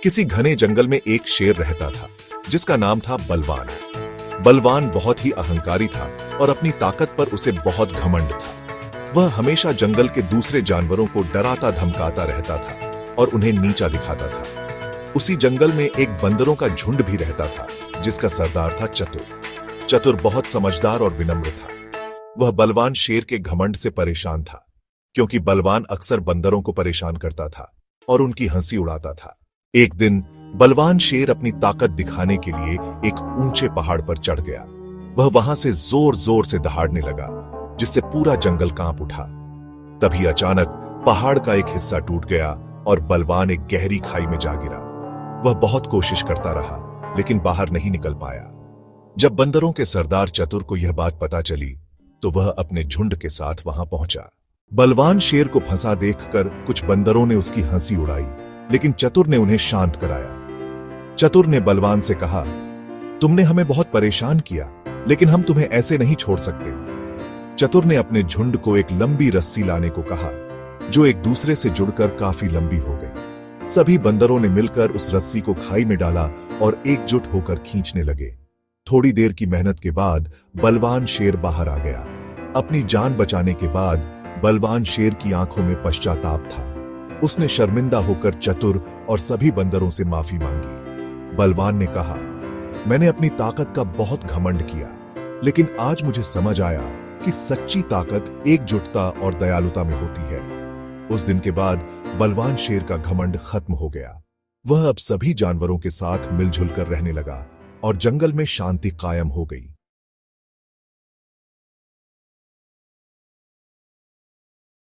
किसी घने जंगल में एक शेर रहता था जिसका नाम था बलवान। बलवान बहुत ही अहंकारी था और अपनी ताकत पर उसे बहुत घमंड था। वह हमेशा जंगल के दूसरे जानवरों को डराता धमकाता रहता था और उन्हें नीचा दिखाता था। उसी जंगल में एक बंदरों का झुंड भी रहता था जिसका सरदार था चतुर। चतुर बहुत समझदार और विनम्र था। वह बलवान शेर के घमंड से परेशान था क्योंकि बलवान अक्सर बंदरों को परेशान करता था और उनकी हंसी उड़ाता था। एक दिन बलवान शेर अपनी ताकत दिखाने के लिए एक ऊंचे पहाड़ पर चढ़ गया। वह वहां से जोर जोर से दहाड़ने लगा जिससे पूरा जंगल कांप उठा। तभी अचानक पहाड़ का एक हिस्सा टूट गया और बलवान एक गहरी खाई में जा गिरा। वह बहुत कोशिश करता रहा लेकिन बाहर नहीं निकल पाया। जब बंदरों के सरदार चतुर को यह बात पता चली तो वह अपने झुंड के साथ वहां पहुंचा। बलवान शेर को फंसा देखकर कुछ बंदरों ने उसकी हंसी उड़ाई लेकिन चतुर ने उन्हें शांत कराया। चतुर ने बलवान से कहा, तुमने हमें बहुत परेशान किया लेकिन हम तुम्हें ऐसे नहीं छोड़ सकते। चतुर ने अपने झुंड को एक लंबी रस्सी लाने को कहा जो एक दूसरे से जुड़कर काफी लंबी हो गई। सभी बंदरों ने मिलकर उस रस्सी को खाई में डाला और एकजुट होकर खींचने लगे। थोड़ी देर की मेहनत के बाद बलवान शेर बाहर आ गया। अपनी जान बचाने के बाद बलवान शेर की आंखों में पश्चाताप था। उसने शर्मिंदा होकर चतुर और सभी बंदरों से माफी मांगी। बलवान ने कहा, मैंने अपनी ताकत का बहुत घमंड किया लेकिन आज मुझे समझ आया कि सच्ची ताकत एकजुटता और दयालुता में होती है। उस दिन के बाद बलवान शेर का घमंड खत्म हो गया। वह अब सभी जानवरों के साथ मिलजुल कर रहने लगा और जंगल में शांति कायम हो गई।